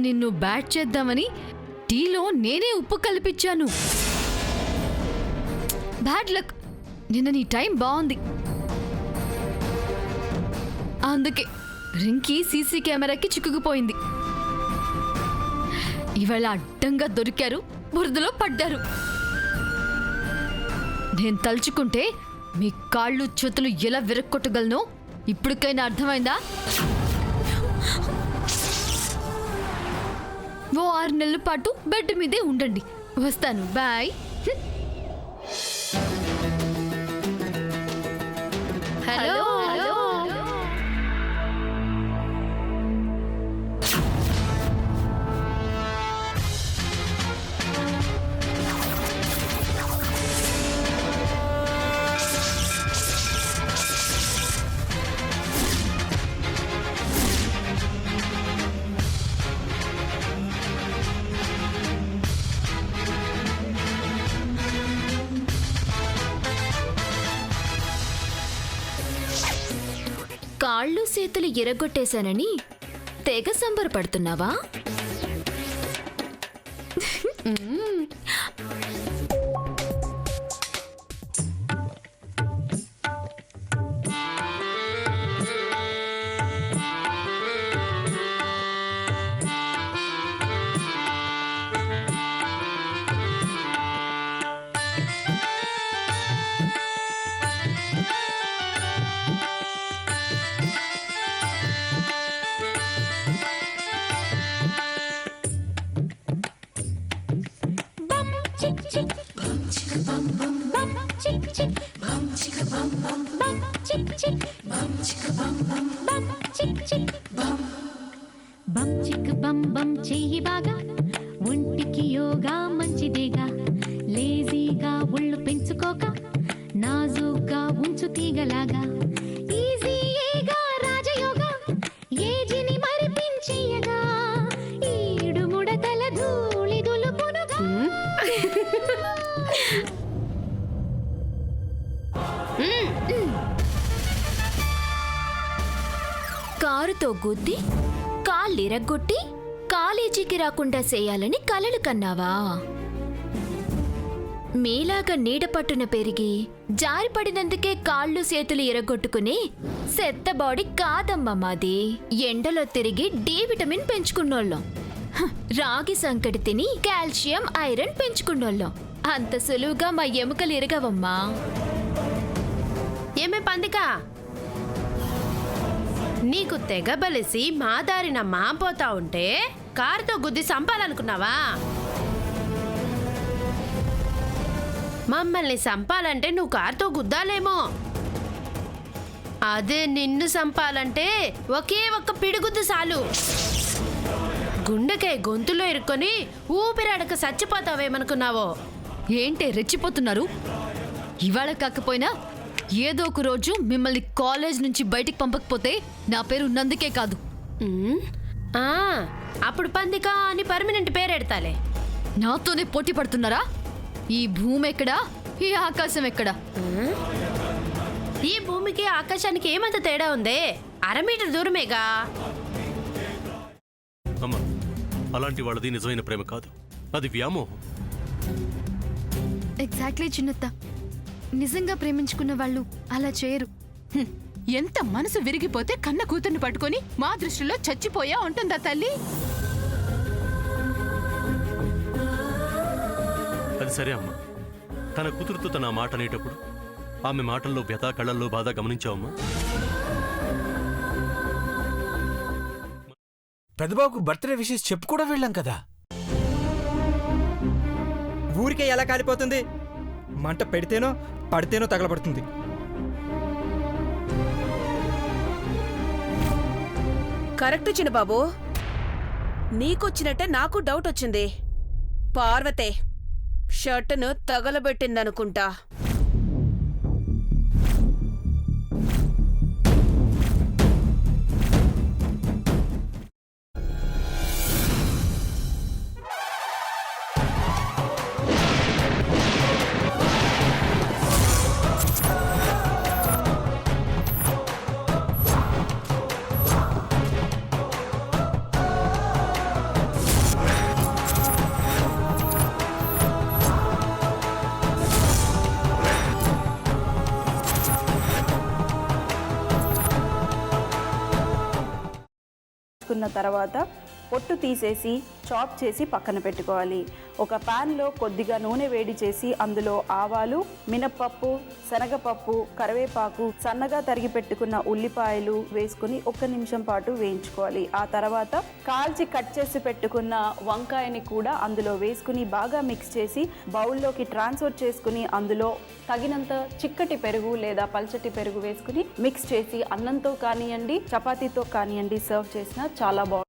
నిన్ను బ్యాట్ చేద్దామని టీలో నేనే ఉప్పు కలిపించాను. Bad luck. నిన్న నీ టైం బాగుంది, అందుకే రింకీ సీసీ కెమెరాకి చిక్కుకుపోయింది. ఇవాళ అడ్డంగా దొరికారు, బురదలో పడ్డారు. నేను తలుచుకుంటే మీ కాళ్ళు చేతులు ఎలా విరక్కొట్టగలనో ఇప్పటికైనా అర్థమైందా? ఓ 6 నెలల పాటు బెడ్ మీదే ఉండండి. వస్తాను, బాయ్. Hello hello. కాళ్ళు చేతులు ఎరగొట్టేశానని తెగ సంబరపడుతున్నావా? బం చిక్ బం బం చెయ్యి బాగా, ఒంటికి యోగా మంచిదేగా. లేజీగా ఒళ్ళు పెంచుకోక, నాజుగా ఉంచు తీగలాగా. ఈజీగా రాజయోగా, ఏజిని మరిపించేయగా. ఈడు ముడతల ధూళి దులుపునుగా. కారుతో గుద్ది కాళ్ళిరగ్గొట్టి కాలేజీకి రాకుండా చేయాలని కలలు కన్నావా? మీలాగా నీడపట్టున పెరిగి జారిపడినందుకే కాళ్ళు చేతులు ఇరగొట్టుకుని సెత్త బాడీ కాదమ్మా మాది. ఎండలో తిరిగి డి విటమిన్ పెంచుకున్నోళ్ళం. రాగి సంకటి తిని కాల్షియం ఐరన్ పెంచుకున్నోళ్ళం. అంత సులువుగా మా ఎముకలు ఇరగవమ్మా. ఏమే పందికా, నీకు తెగ బలిసి మా దారిన మాపోతా ఉంటే కారుతో గుద్ది సంపాలనుకున్నావా? మమ్మల్ని సంపాలంటే నువ్వు కారుతో గుద్దాలేమో, అదే నిన్ను సంపాలంటే ఒకే ఒక్క పిడిగుద్దు చాలు. గుండెకాయ గొంతులో ఇరుక్కొని ఊపిరాడక చచ్చిపోతావేమనుకున్నావో? ఏంటే రెచ్చిపోతున్నారు? ఇవాళ కాకపోయినా ఏదో ఒక రోజు మిమ్మల్ని కాలేజ్ నుంచి బయటికి పంపకపోతే నా పేరు నందుకే కాదు. అప్పుడు పందికా అని పర్మనెంట్ పేరెడతాలే. నాతోనే పోటీ పడుతున్నారా? ఈ భూమి ఎక్కడా, ఈ ఆకాశం ఎక్కడా? ఈ భూమికి ఆకాశానికి ఏమంత తేడా ఉందే? 1/2 మీటర్ దూరమేగా. అమ్మా, అలాంటి వాళ్ళది నిజమైన ప్రేమ కాదు, అది వ్యామోహం. ఎగ్జాక్ట్లీ చిన్నత్త. నిజంగా ప్రేమించుకున్న వాళ్ళు అలా చేయరు. ఎంత మనసు విరిగిపోతే కన్న కూతుర్ని పట్టుకొని మా దృష్టిలో చచ్చిపోయా ఉంటుందా తల్లి? అది సరే అమ్మా, తన కూతురుతో తన మాట అనేటప్పుడు ఆమె మాటల్లో వ్యథ, కళ్ళల్లో బాధ గమనించావమ్మా? పెద్దబాబుకు బర్త్డే విషెస్ చెప్పు కూడా వెళ్ళాం కదా. ఊరికే ఎలా కాలిపోతుంది? మంట పెడితేనో పడితేనో తగలబడుతుంది. కరెక్ట్ చిన్నబాబు, నీకొచ్చినట్టే నాకు డౌట్ వచ్చింది. పార్వతే షర్టును తగలబెట్టిందనుకుంటా. కున్న తర్వాత పొట్టు తీసేసి చాప్ చేసి పక్కన పెట్టుకోవాలి. ఒక ప్యాన్లో కొద్దిగా నూనె వేడి చేసి అందులో ఆవాలు, మినప్పప్పు, శనగపప్పు, కరివేపాకు, సన్నగా తరిగి పెట్టుకున్న ఉల్లిపాయలు వేసుకుని 1 నిమిషం పాటు వేయించుకోవాలి. ఆ తర్వాత కాల్చి కట్ చేసి పెట్టుకున్న వంకాయని కూడా అందులో వేసుకుని బాగా మిక్స్ చేసి బౌల్లోకి ట్రాన్స్ఫర్ చేసుకుని అందులో తగినంత చిక్కటి పెరుగు లేదా పల్చటి పెరుగు వేసుకుని మిక్స్ చేసి అన్నంతో కానివ్వండి, చపాతీతో కానివ్వండి సర్వ్ చేసినా చాలా బాగుంటుంది.